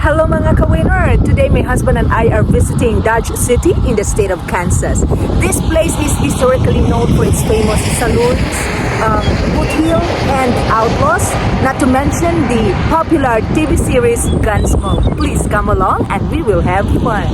Hello mga ka-winner! Today my husband and I are visiting Dodge City in the state of Kansas. This place is historically known for its famous saloons, boothill, and outlaws, not to mention the popular TV series Gunsmoke. Please come along and we will have fun.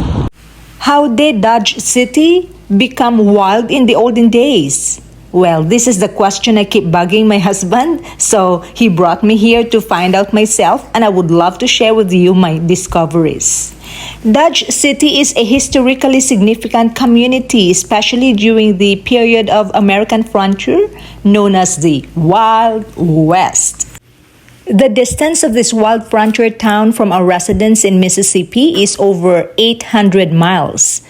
How did Dodge City become wild in the olden days? Well, this is the question I keep bugging my husband, so he brought me here to find out myself, and I would love to share with you my discoveries. Dodge City is a historically significant community, especially during the period of American frontier known as the Wild West. The distance of this wild frontier town from our residence in Mississippi is over 800 miles.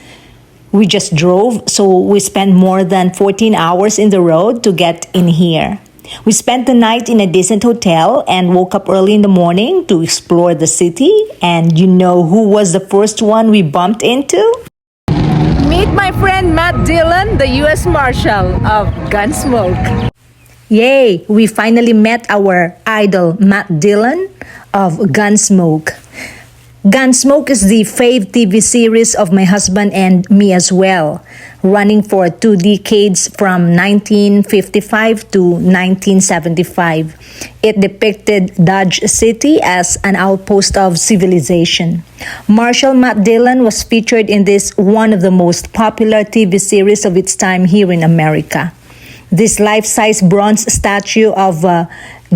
We just drove, so we spent more than 14 hours in the road to get in here. We spent the night in a decent hotel and woke up early in the morning to explore the city. And you know who was the first one we bumped into? Meet my friend Matt Dillon, the U.S. Marshal of Gunsmoke. Yay! We finally met our idol Matt Dillon of Gunsmoke. Gunsmoke is the fave TV series of my husband and me as well, running for 2 decades from 1955 to 1975. It depicted Dodge City as an outpost of civilization. Marshal Matt Dillon was featured in this one of the most popular TV series of its time here in America. This life-size bronze statue of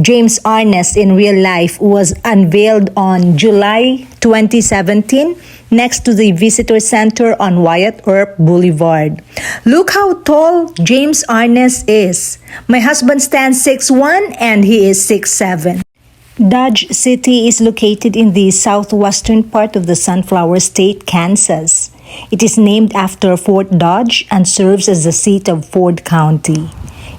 James Arness in real life was unveiled on July 2017 next to the Visitor Center on Wyatt Earp Boulevard. Look how tall James Arness is. My husband stands 6'1" and he is 6'7". Dodge City is located in the southwestern part of the Sunflower State, Kansas. It is named after Fort Dodge and serves as the seat of Ford County.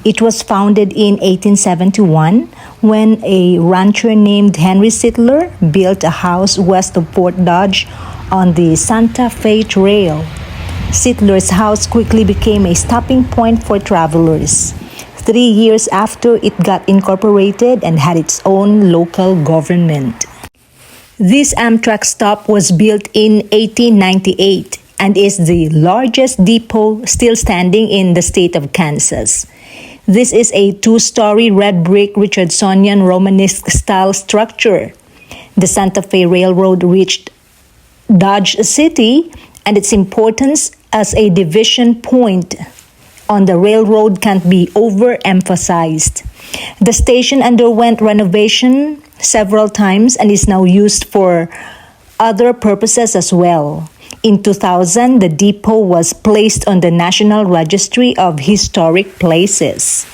It was founded in 1871 when a rancher named Henry Sittler built a house west of Fort Dodge on the Santa Fe Trail. Sittler's house quickly became a stopping point for travelers. 3 years after, it got incorporated and had its own local government. This Amtrak stop was built in 1898 and is the largest depot still standing in the state of Kansas. This is a 2-story red brick Richardsonian Romanesque style structure. The Santa Fe Railroad reached Dodge City, and its importance as a division point on the railroad can't be overemphasized. The station underwent renovation several times and is now used for other purposes as well. In 2000, the depot was placed on the National Registry of Historic Places.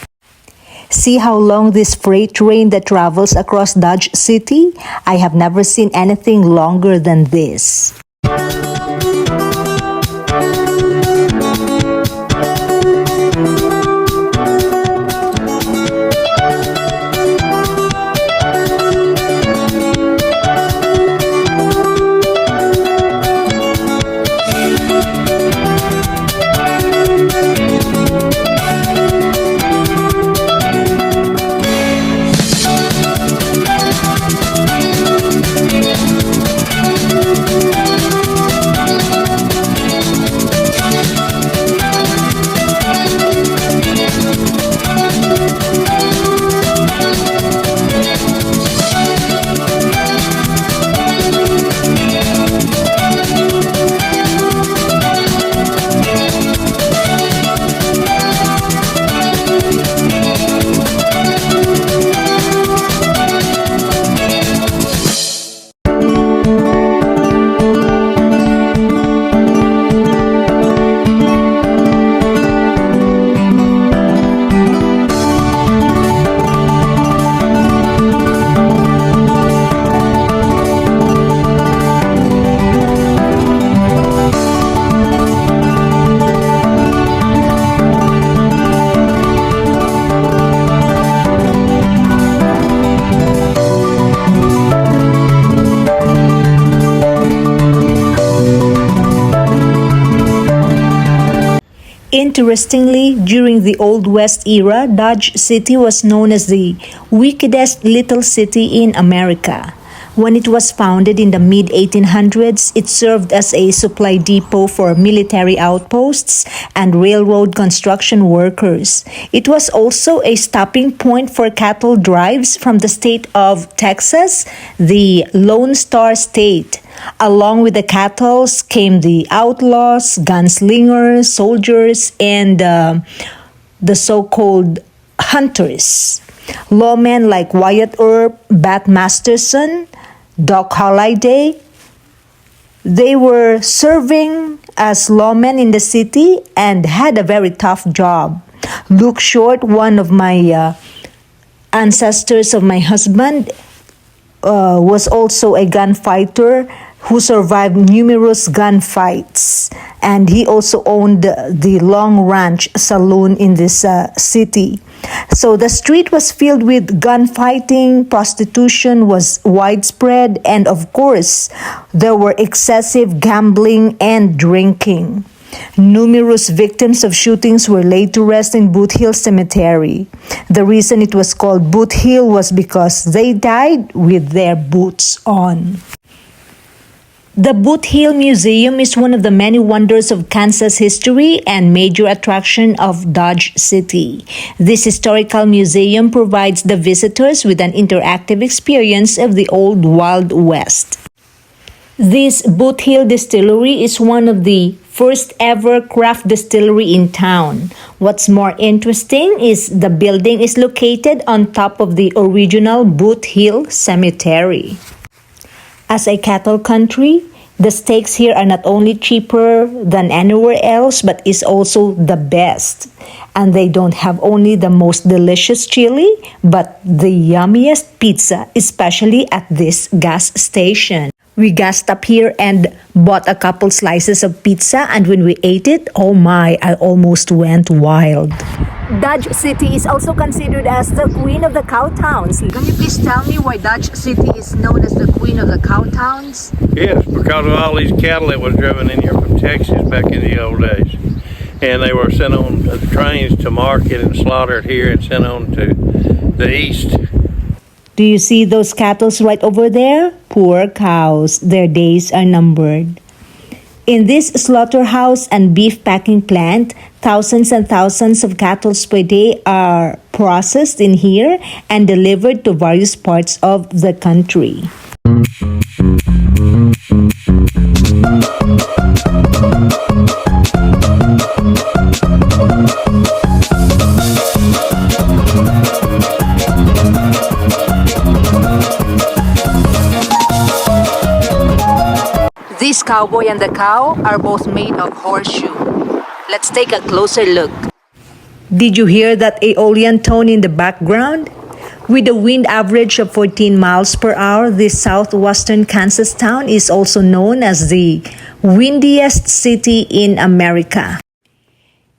See how long this freight train that travels across Dodge City? I have never seen anything longer than this. Interestingly, during the Old West era, Dodge City was known as the wickedest little city in America. When it was founded in the mid-1800s, it served as a supply depot for military outposts and railroad construction workers. It was also a stopping point for cattle drives from the state of Texas, the Lone Star State. Along with the cattle came the outlaws, gunslingers, soldiers, and the so-called hunters. Lawmen like Wyatt Earp, Bat Masterson, Doc Holliday, they were serving as lawmen in the city and had a very tough job. Luke Short, one of my ancestors of my husband, was also a gunfighter who survived numerous gunfights, and he also owned the Long Ranch Saloon in this city. So the street was filled with gunfighting, prostitution was widespread, and of course, there were excessive gambling and drinking. Numerous victims of shootings were laid to rest in Boot Hill Cemetery. The reason it was called Boot Hill was because they died with their boots on. The Boot Hill Museum is one of the many wonders of Kansas history and major attraction of Dodge City. This historical museum provides the visitors with an interactive experience of the old Wild West. This Boot Hill Distillery is one of the first ever craft distillery in town. What's more interesting is the building is located on top of the original Boot Hill Cemetery. As a cattle country, the steaks here are not only cheaper than anywhere else, but is also the best. And they don't have only the most delicious chili, but the yummiest pizza, especially at this gas station. We gassed up here and bought a couple slices of pizza, and when we ate it, oh my, I almost went wild. Dodge City is also considered as the Queen of the Cow Towns. Can you please tell me why Dodge City is known as the Queen of the Cow Towns? Yes, because of all these cattle that was driven in here from Texas back in the old days. And they were sent on the trains to market and slaughtered here and sent on to the east. Do you see those cattle right over there? Poor cows, their days are numbered. In this slaughterhouse and beef packing plant, thousands and thousands of cattle per day are processed in here and delivered to various parts of the country. This cowboy and the cow are both made of horseshoe. Let's take a closer look. Did you hear that aeolian tone in the background? With a wind average of 14 miles per hour, this southwestern Kansas town is also known as the windiest city in America.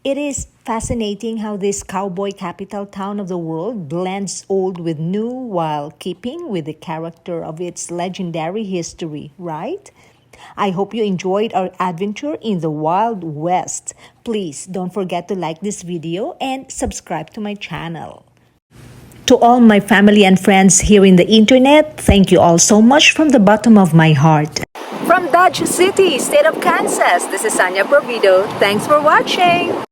It is fascinating how this cowboy capital town of the world blends old with new while keeping with the character of its legendary history, right? I hope you enjoyed our adventure in the Wild West. Please don't forget to like this video and subscribe to my channel. To all my family and friends here in the internet, thank you all so much from the bottom of my heart. From Dodge City, state of Kansas, this is Sanya Provido. Thanks for watching.